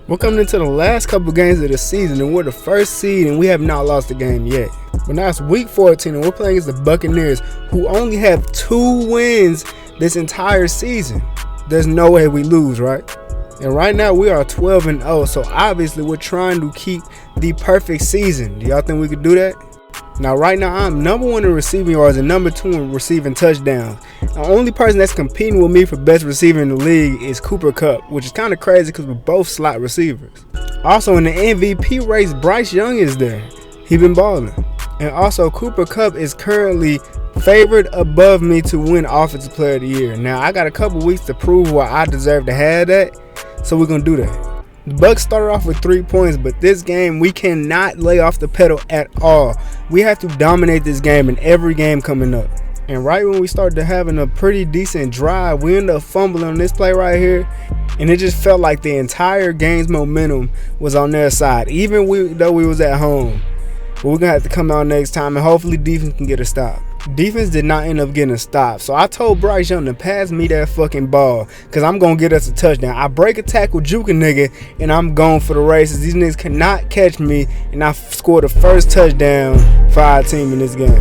We're coming into the last couple games of the season, and we're the first seed, and we have not lost a game yet. But now it's week 14, and we're playing against the Buccaneers, who only have 2 wins this entire season. There's no way we lose, right? And right now we are 12-0, so obviously we're trying to keep the perfect season. Do y'all think we could do that? Now right now I'm number 1 in receiving yards and number 2 in receiving touchdowns. The only person that's competing with me for best receiver in the league is Cooper Kupp, which is kind of crazy because we're both slot receivers. Also in the MVP race, Bryce Young is there. He been balling. And also Cooper Kupp is currently favored above me to win Offensive Player of the Year. Now I got a couple weeks to prove why I deserve to have that, so we're gonna do that. The Bucs started off with 3 points, but this game we cannot lay off the pedal at all. We have to dominate this game in every game coming up. And right when we started having a pretty decent drive, we ended up fumbling on this play right here, and it just felt like the entire game's momentum was on their side, even though we was at home. But we're gonna have to come out next time, and hopefully defense can get a stop. Defense did not end up getting a stop, so I told Bryce Young to pass me that fucking ball, because I'm going to get us a touchdown. I break a tackle, juke a nigga, and I'm going for the races. These niggas cannot catch me, and I scored the first touchdown for our team in this game.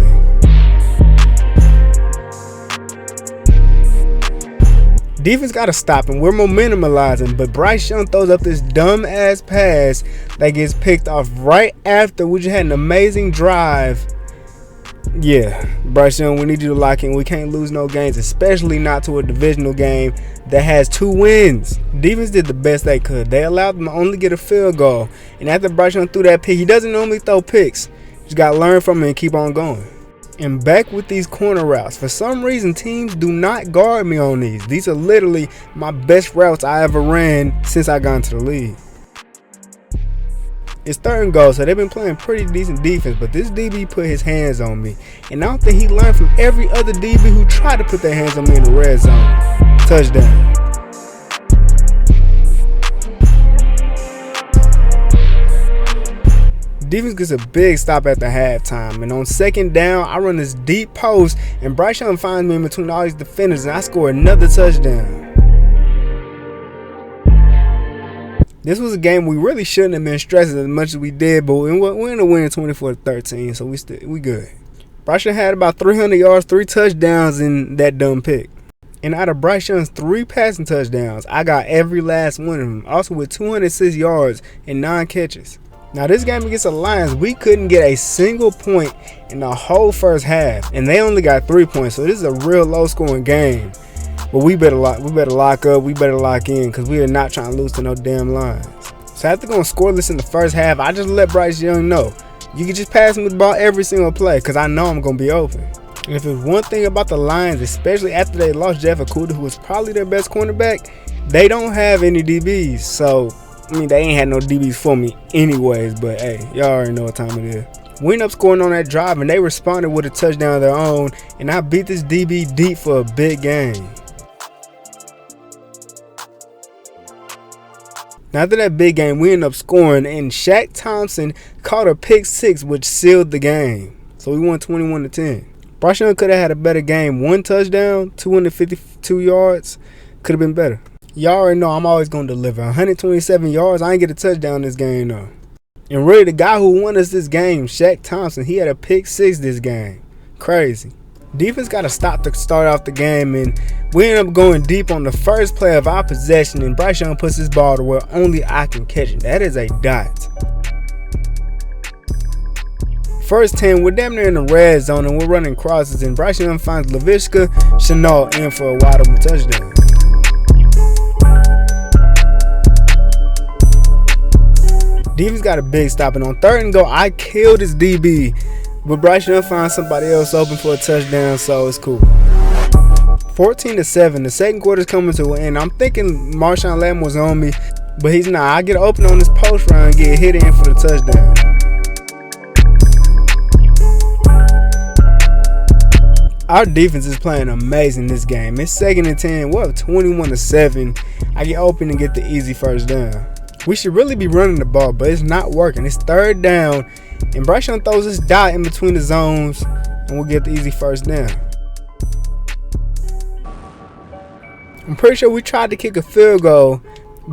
Defense got to stop, and we're momentumalizing, but Bryce Young throws up this dumb-ass pass that gets picked off right after we just had an amazing drive. Yeah, Bryce Young, we need you to lock in. We can't lose no games, especially not to a divisional game that has 2 wins. Defense did the best they could. They allowed them to only get a field goal. And after Bryce Young threw that pick, he doesn't normally throw picks. Just got to learn from it and keep on going. And back with these corner routes. For some reason, teams do not guard me on these. These are literally my best routes I ever ran since I got into the league. It's 3rd and goal, so they've been playing pretty decent defense, but this DB put his hands on me. And I don't think he learned from every other DB who tried to put their hands on me in the red zone. Touchdown. Defense gets a big stop at the halftime, and on 2nd down, I run this deep post, and Bryce Young finds me in between all these defenders, and I score another touchdown. This was a game we really shouldn't have been stressing as much as we did, but we ended up winning 24-13, so we good. Bryce Young had about 300 yards, 3 touchdowns in that dumb pick. And out of Bryce Young's 3 passing touchdowns, I got every last one of them, also with 206 yards and 9 catches. Now this game against the Lions, we couldn't get a single point in the whole first half, and they only got 3 points, so this is a real low-scoring game. But we better lock up, we better lock in, because we are not trying to lose to no damn Lions. So after going scoreless in the first half, I just let Bryce Young know, you can just pass me the ball every single play, because I know I'm going to be open. And if there's one thing about the Lions, especially after they lost Jeff Okudah, who was probably their best cornerback, they don't have any DBs. So, I mean, they ain't had no DBs for me anyways, but hey, y'all already know what time it is. We ended up scoring on that drive, and they responded with a touchdown of their own, and I beat this DB deep for a big game. Now after that big game, we ended up scoring, and Shaq Thompson caught a pick 6, which sealed the game. So we won 21-10. Bryce Young could have had a better game. 1 touchdown, 252 yards. Could have been better. Y'all already know I'm always going to deliver. 127 yards. I ain't get a touchdown this game, though. And really, the guy who won us this game, Shaq Thompson, he had a pick 6 this game. Crazy. Defense got to stop to start off the game, and we end up going deep on the first play of our possession, and Bryce Young puts his ball to where only I can catch it. That is a dot. First 10, we're damn near in the red zone, and we're running crosses, and Bryce Young finds Laviska Shenault in for a wide open touchdown. Defense got a big stop, and on 3rd and goal, I killed his DB. But Bryce Young finds somebody else open for a touchdown, so it's cool. 14-7. The 2nd quarter's coming to an end. I'm thinking Marshawn Lattimore was on me, but he's not. I get open on this post round and get hit in for the touchdown. Our defense is playing amazing this game. It's 2nd and 10. We're up 21-7. I get open and get the easy first down. We should really be running the ball, but it's not working. It's 3rd down, and Bryce Young throws this dot in between the zones, and we'll get the easy first down. I'm pretty sure we tried to kick a field goal,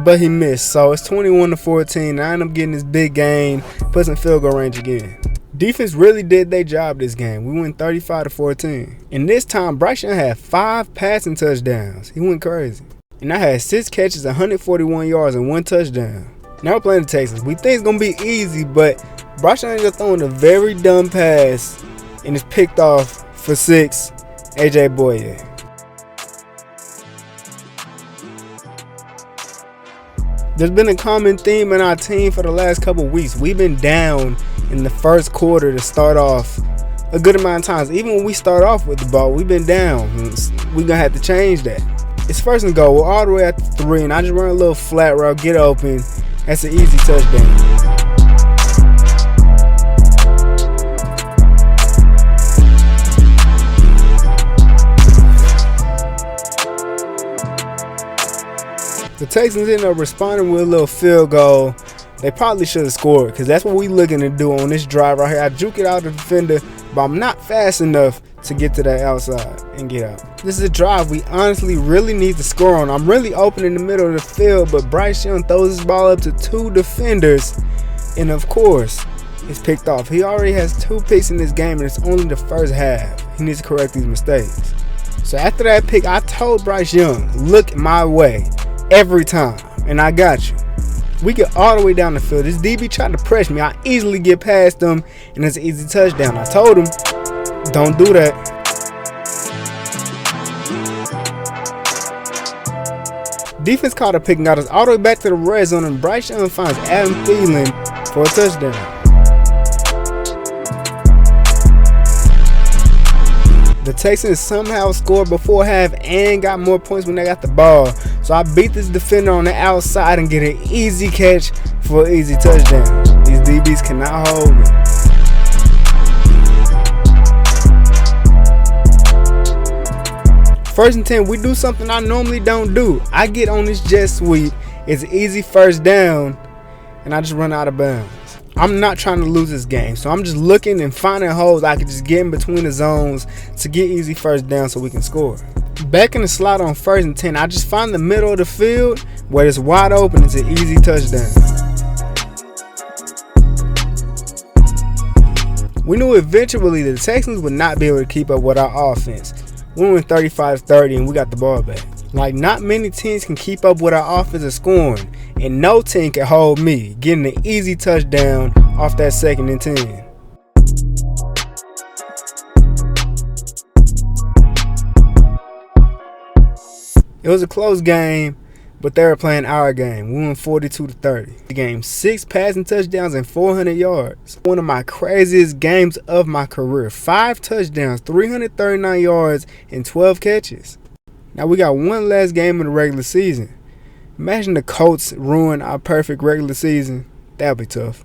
but he missed. So it's 21-14. I end up getting this big gain, puts in field goal range again. Defense really did their job this game. We went 35-14. And this time, Bryce Young had 5 passing touchdowns. He went crazy. And I had 6 catches, 141 yards, and 1 touchdown. Now we're playing the Texans. We think it's going to be easy, but Bryce Young ended up throwing a very dumb pass, and it's picked off for 6, A.J. Boye. There's been a common theme in our team for the last couple weeks. We've been down in the first quarter to start off a good amount of times. Even when we start off with the ball, we've been down. We're going to have to change that. It's first and goal. We're all the way at the 3, and I just run a little flat route, get open. That's an easy touchdown. The Texans ended up responding with a little field goal. They probably should have scored because that's what we're looking to do on this drive right here. I juke it out the defender, but I'm not fast enough to get to that outside and get out. This is a drive we honestly really need to score on. I'm really open in the middle of the field, but Bryce Young throws his ball up to 2 defenders, and of course, it's picked off. He already has 2 picks in this game, and it's only the first half. He needs to correct these mistakes. So after that pick, I told Bryce Young, look my way. Every time, and I got you. We get all the way down the field. This DB tried to press me. I easily get past him, and it's an easy touchdown. I told him, don't do that. Defense caught a pick and got us all the way back to the red zone, and Bryce Young finds Adam Thielen for a touchdown. The Texans somehow scored before half and got more points when they got the ball. So I beat this defender on the outside and get an easy catch for an easy touchdown. These DBs cannot hold me. First and 10, we do something I normally don't do. I get on this jet sweep. It's an easy first down, and I just run out of bounds. I'm not trying to lose this game, so I'm just looking and finding holes I can just get in between the zones to get easy first down so we can score. Back in the slot on first and 10, I just find the middle of the field where it's wide open. It's an easy touchdown. We knew eventually the Texans would not be able to keep up with our offense. We went 35-30 and we got the ball back. Like, not many teams can keep up with our offensive scoring, and no team can hold me, getting an easy touchdown off that 2nd and 10. It was a close game, but they were playing our game. We won 42-30. The game, 6 passing touchdowns and 400 yards. One of my craziest games of my career. 5 touchdowns, 339 yards, and 12 catches. Now we got one last game of the regular season. Imagine the Colts ruin our perfect regular season. That'd be tough.